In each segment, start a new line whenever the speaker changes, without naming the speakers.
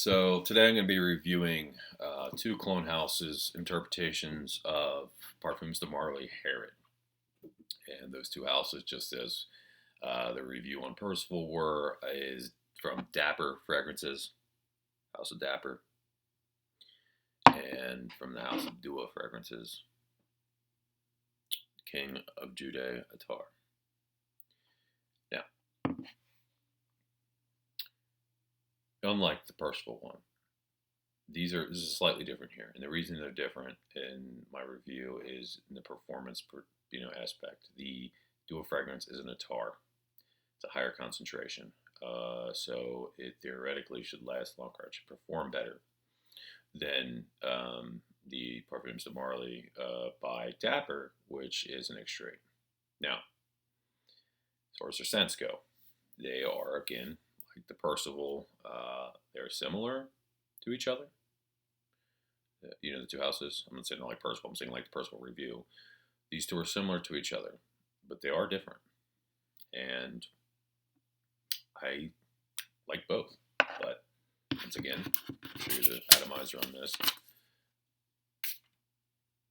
So today I'm going to be reviewing two Clone House's interpretations of Parfums de Marly Herod. And those two houses, just as the review on Percival were, is from Dapper Fragrances, House of Dapper, and from the House of Dua Fragrances, King of Judea Attar. Now, unlike the Percival one, this is slightly different here, and the reason they're different in my review is in the performance, aspect. The Dua fragrance is an attar; it's a higher concentration, so it theoretically should last longer. It should perform better than the Parfums de Marly by Dapper, which is an extrait. Now, as far as their scents go, they are again like the Percival. They're similar to each other. The two houses. I'm not saying like Percival. I'm saying like the Percival review. These two are similar to each other, but they are different. And I like both. But once again, I'll show you the atomizer on this.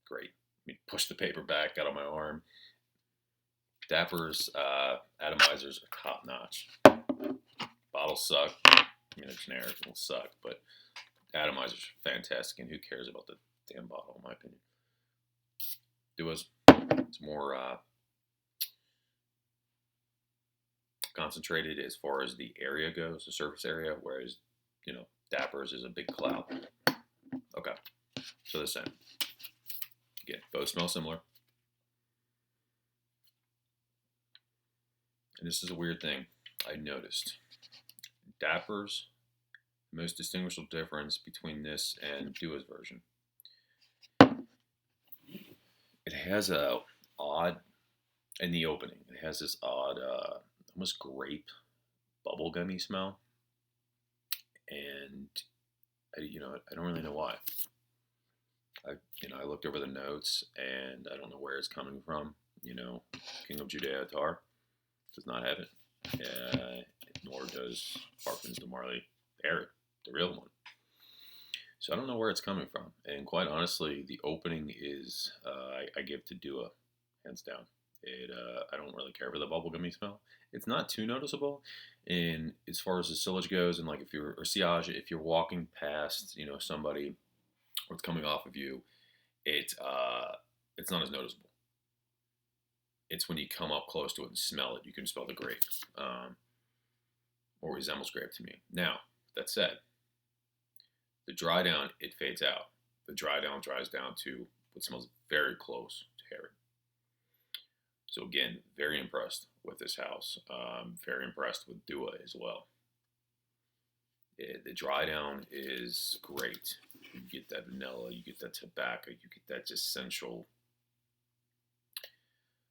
Great. Let me push the paper back out of my arm. Dapper's atomizers are top notch. Bottles suck. The generic will suck, but atomizers are fantastic, and who cares about the damn bottle, in my opinion. It's more concentrated as far as the area goes, the surface area, whereas, Dapper's is a big cloud. Okay, so the same. Again, both smell similar. And this is a weird thing I noticed. Dapper's most distinguishable difference between this and Dua's version. It has a odd, in the opening, it has this odd, almost grape, bubblegummy smell. And, I don't really know why. I looked over the notes, and I don't know where it's coming from. King of Judea Attar does not have it, nor does Parfums de Marly Herod, the real one. So I don't know where it's coming from, and quite honestly, the opening is I give to Dua, hands down. I don't really care for the bubblegummy smell. It's not too noticeable, and as far as the sillage goes, and like if you're walking past somebody, or it's coming off of you, it's not as noticeable. It's when you come up close to it and smell it, you can smell the grape, or resembles grape to me. Now, that said, the dry down, it fades out. The dry down dries down to what smells very close to Herod. So again, very impressed with this house. Very impressed with Dua as well. The dry down is great. You get that vanilla, you get that tobacco, you get that essential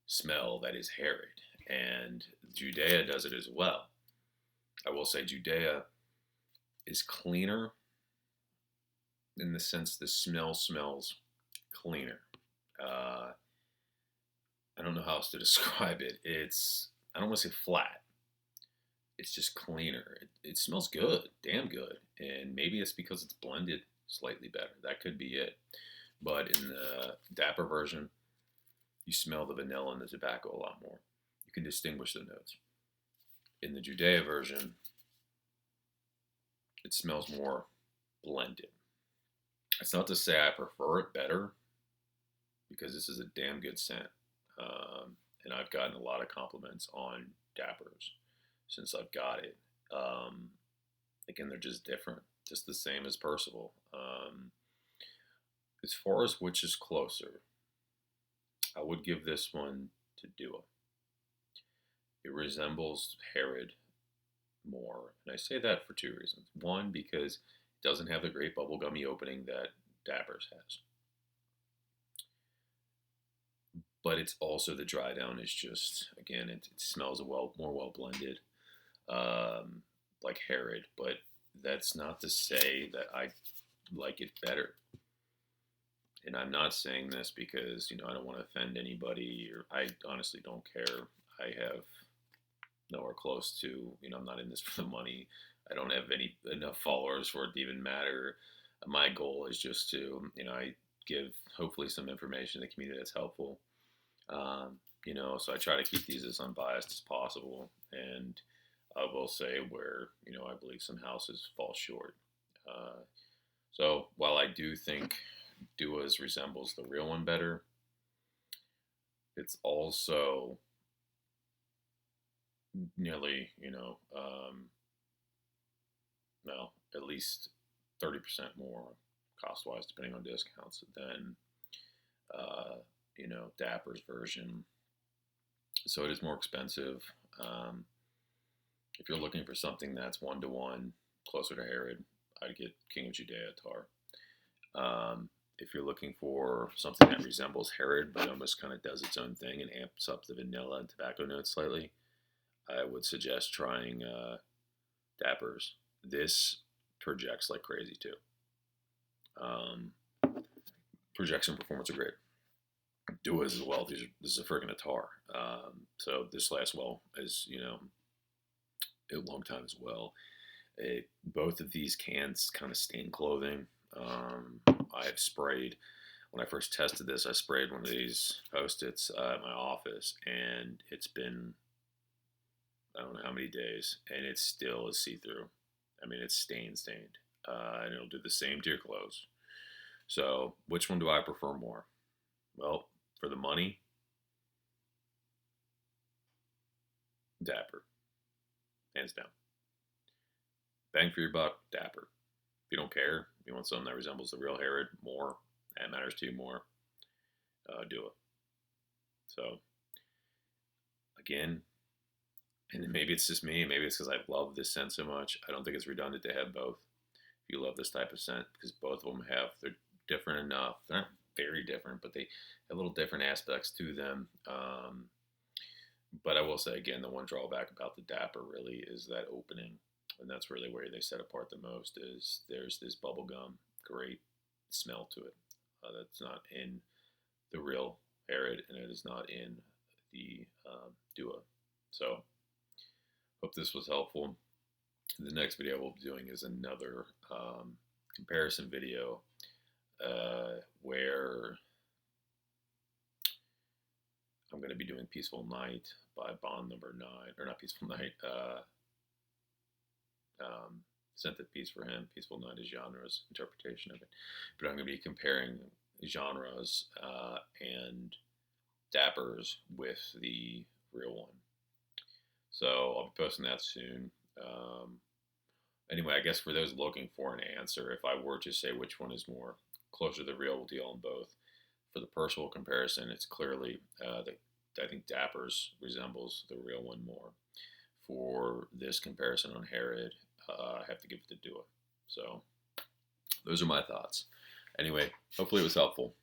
smell that is Herod. And Judea does it as well. I will say Judea is cleaner in the sense the smell smells cleaner. I don't know how else to describe it. I don't want to say flat. It's just cleaner. It smells good, damn good. And maybe it's because it's blended slightly better. That could be it. But in the Dapper version, you smell the vanilla and the tobacco a lot more. You can distinguish the notes. In the Judea version, it smells more blended. It's not to say I prefer it better, because this is a damn good scent. And I've gotten a lot of compliments on Dappers since I've got it. Again, they're just different, just the same as Percival. As far as which is closer, I would give this one to Dua. It resembles Herod more, and I say that for two reasons. One, because it doesn't have the great bubblegummy opening that Dapper's has. But it's also, the dry down is just, again, it smells more well blended, like Herod. But that's not to say that I like it better. And I'm not saying this because I don't want to offend anybody, or I honestly don't care. I have nowhere close to I'm not in this for the money. I don't have enough followers for it to even matter. My goal is just to, I give hopefully some information to the community that's helpful. So I try to keep these as unbiased as possible. And I will say where, I believe some houses fall short. Uh, so while I do think Dua's resembles the real one better, it's also nearly, well, at least 30% more cost wise, depending on discounts, than, uh, Dapper's version. So it is more expensive. Um, if you're looking for something that's 1-to-1, closer to Herod, I'd get King of Judea Tar. If you're looking for something that resembles Herod, but almost kind of does its own thing and amps up the vanilla and tobacco notes slightly, I would suggest trying Dapper's. This projects like crazy too. Um, Projection performance are great. Duas as well. This is a freaking Tar. So this lasts well as a long time as well. Both of these cans kind of stain clothing. I've sprayed when I first tested this. I sprayed one of these Post-its at my office, and it's been I don't know how many days, and it still is see through. I mean, it's stained, and it'll do the same to your clothes. So, which one do I prefer more? Well, for the money, Dapper, hands down. Bang for your buck, Dapper. If you don't care, if you want something that resembles the real Herod more, that matters to you more, do it. So, again, and maybe it's just me, maybe it's because I love this scent so much. I don't think it's redundant to have both. If you love this type of scent, because both of them they're different enough. They're not very different, but they have little different aspects to them. But I will say again, the one drawback about the Dapper really is that opening, and that's really where they set apart the most. Is there's this bubblegum, great smell to it that's not in the real Herod, and it is not in the Dua. So, hope this was helpful. The next video we'll be doing is another comparison video where I'm going to be doing Peaceful Night by Bond Number 9, or not Peaceful Night, Scented Peace for him. Peaceful Night is Genre's interpretation of it. But I'm going to be comparing Genre's and Dapper's with the real one. So I'll be posting that soon. Anyway, I guess for those looking for an answer, if I were to say which one is more closer to the real deal on both, for the personal comparison, it's clearly I think Dapper's resembles the real one more. For this comparison on Herod, I have to give it to Dua. So those are my thoughts. Anyway, hopefully it was helpful.